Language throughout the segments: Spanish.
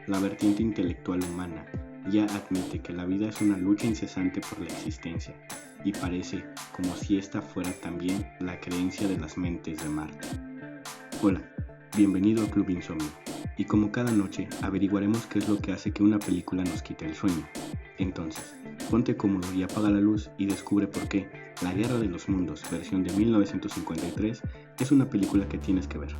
la vertiente intelectual humana ya admite que la vida es una lucha incesante por la existencia, y parece como si esta fuera también la creencia de las mentes de Marte. Hola, bienvenido al Club Insomnio, y como cada noche averiguaremos qué es lo que hace que una película nos quite el sueño. Entonces, ponte cómodo y apaga la luz y descubre por qué La Guerra de los Mundos, versión de 1953, es una película que tienes que ver.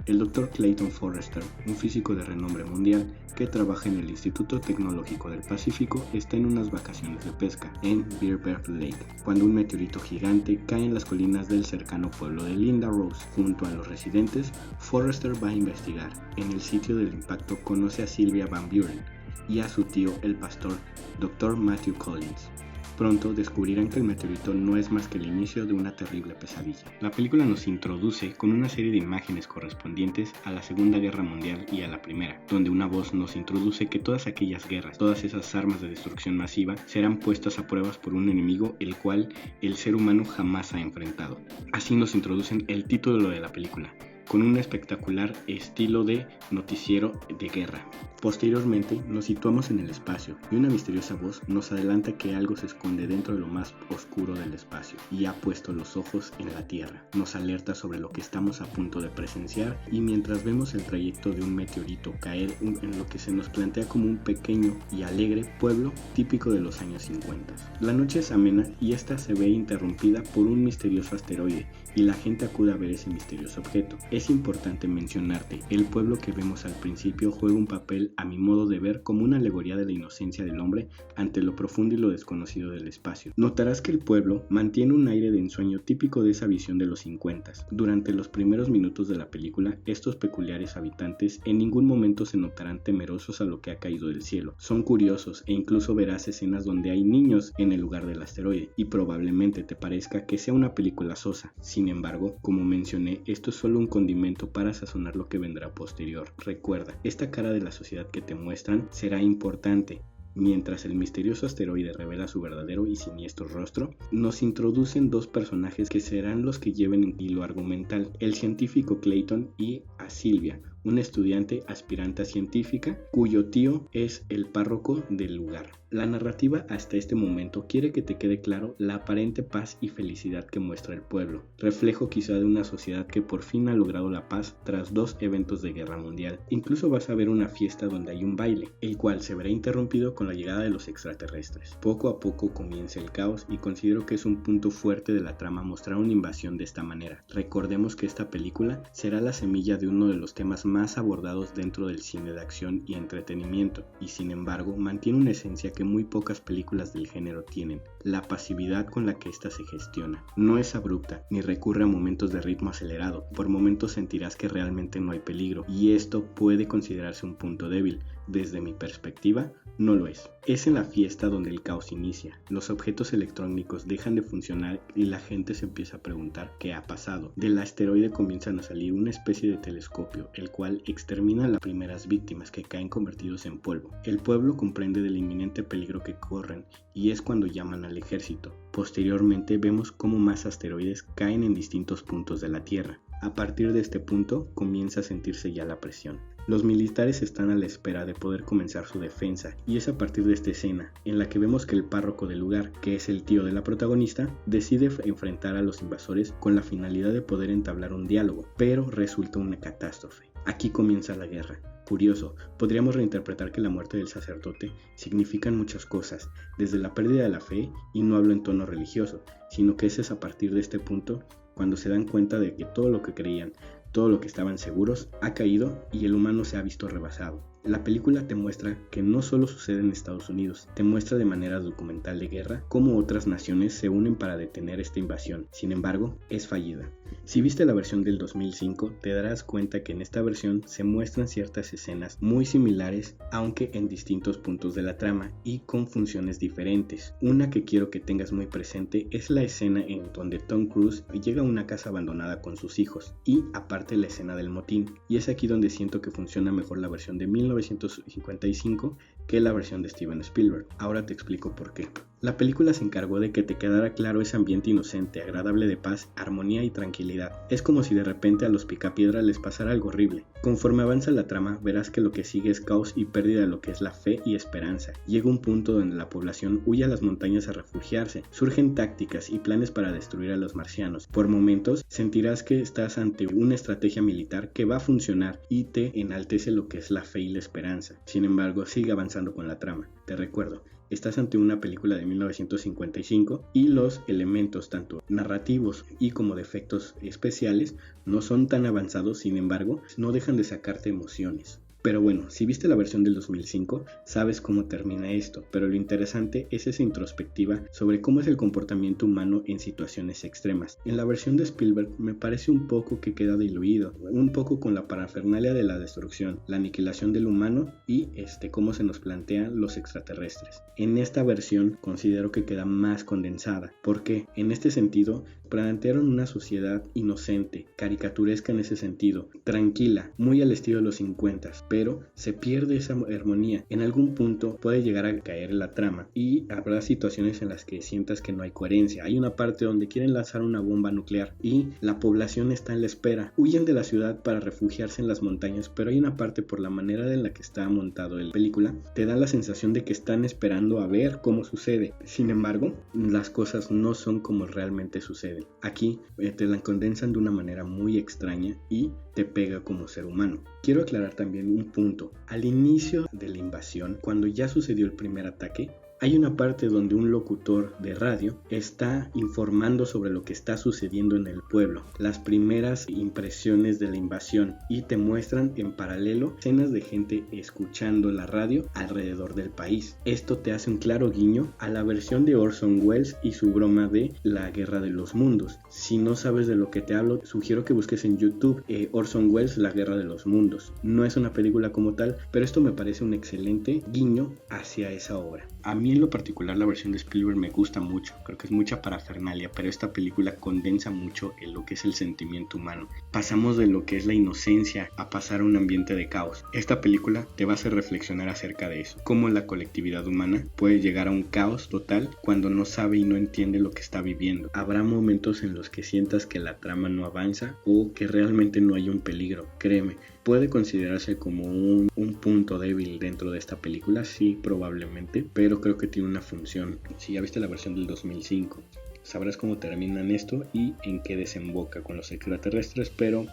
El Dr. Clayton Forrester, un físico de renombre mundial que trabaja en el Instituto Tecnológico del Pacífico, está en unas vacaciones de pesca en Bearberg Lake, cuando un meteorito gigante cae en las colinas del cercano pueblo de Linda Rose. Junto a los residentes, Forrester va a investigar. En el sitio del impacto conoce a Sylvia Van Buren y a su tío, el pastor Dr. Matthew Collins. Pronto descubrirán que el meteorito no es más que el inicio de una terrible pesadilla. La película nos introduce con una serie de imágenes correspondientes a la Segunda Guerra Mundial y a la Primera, donde una voz nos introduce que todas aquellas guerras, todas esas armas de destrucción masiva, serán puestas a pruebas por un enemigo el cual el ser humano jamás ha enfrentado. Así nos introducen el título de la película, con un espectacular estilo de noticiero de guerra. Posteriormente nos situamos en el espacio y una misteriosa voz nos adelanta que algo se esconde dentro de lo más oscuro del espacio y ha puesto los ojos en la Tierra. Nos alerta sobre lo que estamos a punto de presenciar y mientras vemos el trayecto de un meteorito caer en lo que se nos plantea como un pequeño y alegre pueblo típico de los años 50. La noche es amena y esta se ve interrumpida por un misterioso asteroide y la gente acude a ver ese misterioso objeto. Es importante mencionarte, el pueblo que vemos al principio juega un papel, a mi modo de ver, como una alegoría de la inocencia del hombre ante lo profundo y lo desconocido del espacio. Notarás que el pueblo mantiene un aire de ensueño típico de esa visión de los 50. Durante los primeros minutos de la película, estos peculiares habitantes en ningún momento se notarán temerosos a lo que ha caído del cielo. Son curiosos e incluso verás escenas donde hay niños en el lugar del asteroide y probablemente te parezca que sea una película sosa. Sin embargo, como mencioné, esto es solo un condimento para sazonar lo que vendrá posterior. Recuerda, esta cara de la sociedad que te muestran será importante. Mientras el misterioso asteroide revela su verdadero y siniestro rostro, nos introducen dos personajes que serán los que lleven el hilo argumental, el científico Clayton y a Sylvia, una estudiante aspirante a científica cuyo tío es el párroco del lugar. La narrativa hasta este momento quiere que te quede claro la aparente paz y felicidad que muestra el pueblo, reflejo quizá de una sociedad que por fin ha logrado la paz tras dos eventos de guerra mundial. Incluso vas a ver una fiesta donde hay un baile, el cual se verá interrumpido con la llegada de los extraterrestres. Poco a poco comienza el caos y considero que es un punto fuerte de la trama mostrar una invasión de esta manera. Recordemos que esta película será la semilla de uno de los temas más abordados dentro del cine de acción y entretenimiento, y sin embargo mantiene una esencia que muy pocas películas del género tienen, la pasividad con la que ésta se gestiona. No es abrupta, ni recurre a momentos de ritmo acelerado, por momentos sentirás que realmente no hay peligro, y esto puede considerarse un punto débil. Desde mi perspectiva, no lo es. Es en la fiesta donde el caos inicia. Los objetos electrónicos dejan de funcionar y la gente se empieza a preguntar qué ha pasado. Del asteroide comienzan a salir una especie de telescopio, el cual extermina a las primeras víctimas que caen convertidos en polvo. El pueblo comprende del inminente peligro que corren y es cuando llaman al ejército. Posteriormente vemos cómo más asteroides caen en distintos puntos de la Tierra. A partir de este punto comienza a sentirse ya la presión. Los militares están a la espera de poder comenzar su defensa y es a partir de esta escena en la que vemos que el párroco del lugar, que es el tío de la protagonista, decide enfrentar a los invasores con la finalidad de poder entablar un diálogo, pero resulta una catástrofe. Aquí comienza la guerra. Curioso, podríamos reinterpretar que la muerte del sacerdote significan muchas cosas, desde la pérdida de la fe, y no hablo en tono religioso, sino que ese es a partir de este punto cuando se dan cuenta de que todo lo que creían, todo lo que estaban seguros, ha caído y el humano se ha visto rebasado. La película te muestra que no solo sucede en Estados Unidos, te muestra de manera documental de guerra cómo otras naciones se unen para detener esta invasión. Sin embargo, es fallida. Si viste la versión del 2005, te darás cuenta que en esta versión se muestran ciertas escenas muy similares, aunque en distintos puntos de la trama y con funciones diferentes. Una que quiero que tengas muy presente es la escena en donde Tom Cruise llega a una casa abandonada con sus hijos y aparte la escena del motín, y es aquí donde siento que funciona mejor la versión de 1955 que la versión de Steven Spielberg. Ahora te explico por qué. La película se encargó de que te quedara claro ese ambiente inocente, agradable de paz, armonía y tranquilidad. Es como si de repente a los Picapiedra les pasara algo horrible. Conforme avanza la trama, verás que lo que sigue es caos y pérdida de lo que es la fe y esperanza. Llega un punto donde la población huye a las montañas a refugiarse. Surgen tácticas y planes para destruir a los marcianos. Por momentos sentirás que estás ante una estrategia militar que va a funcionar y te enaltece lo que es la fe y la esperanza. Sin embargo, sigue avanzando con la trama. Te recuerdo, estás ante una película de 1955 y los elementos tanto narrativos y como de efectos especiales no son tan avanzados, sin embargo, no dejan de sacarte emociones. Pero bueno, si viste la versión del 2005, sabes cómo termina esto, pero lo interesante es esa introspectiva sobre cómo es el comportamiento humano en situaciones extremas. En la versión de Spielberg me parece un poco que queda diluido, un poco con la parafernalia de la destrucción, la aniquilación del humano y cómo se nos plantean los extraterrestres. En esta versión considero que queda más condensada, porque en este sentido plantearon una sociedad inocente, caricaturesca en ese sentido, tranquila, muy al estilo de los 50, pero se pierde esa armonía. En algún punto puede llegar a caer la trama y habrá situaciones en las que sientas que no hay coherencia. Hay una parte donde quieren lanzar una bomba nuclear y la población está en la espera. Huyen de la ciudad para refugiarse en las montañas, pero hay una parte, por la manera en la que está montado la película, te da la sensación de que están esperando a ver cómo sucede. Sin embargo, las cosas no son como realmente suceden. Aquí te la condensan de una manera muy extraña y te pega como ser humano. Quiero aclarar también un punto. Al inicio de la invasión, cuando ya sucedió el primer ataque, hay una parte donde un locutor de radio está informando sobre lo que está sucediendo en el pueblo, las primeras impresiones de la invasión, y te muestran en paralelo escenas de gente escuchando la radio alrededor del país. Esto te hace un claro guiño a la versión de Orson Welles y su broma de La Guerra de los Mundos. Si no sabes de lo que te hablo, sugiero que busques en YouTube Orson Welles, La Guerra de los Mundos. No es una película como tal, pero esto me parece un excelente guiño hacia esa obra. A mí en lo particular la versión de Spielberg me gusta mucho, creo que es mucha parafernalia, pero esta película condensa mucho en lo que es el sentimiento humano. Pasamos de lo que es la inocencia a pasar a un ambiente de caos. Esta película te va a hacer reflexionar acerca de eso, cómo la colectividad humana puede llegar a un caos total cuando no sabe y no entiende lo que está viviendo. Habrá momentos en los que sientas que la trama no avanza o que realmente no hay un peligro, créeme. Puede considerarse como un punto débil dentro de esta película, sí, probablemente, pero creo que tiene una función. Si ya viste la versión del 2005, sabrás cómo terminan esto y en qué desemboca con los extraterrestres, pero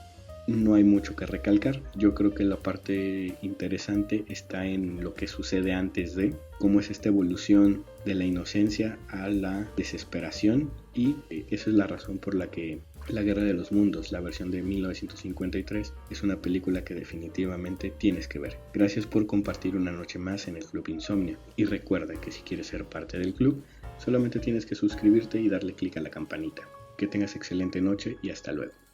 no hay mucho que recalcar. Yo creo que la parte interesante está en lo que sucede antes de, cómo es esta evolución de la inocencia a la desesperación, y esa es la razón por la que La Guerra de los Mundos, la versión de 1953, es una película que definitivamente tienes que ver. Gracias por compartir una noche más en el Club Insomnio, y recuerda que si quieres ser parte del club, solamente tienes que suscribirte y darle clic a la campanita. Que tengas excelente noche y hasta luego.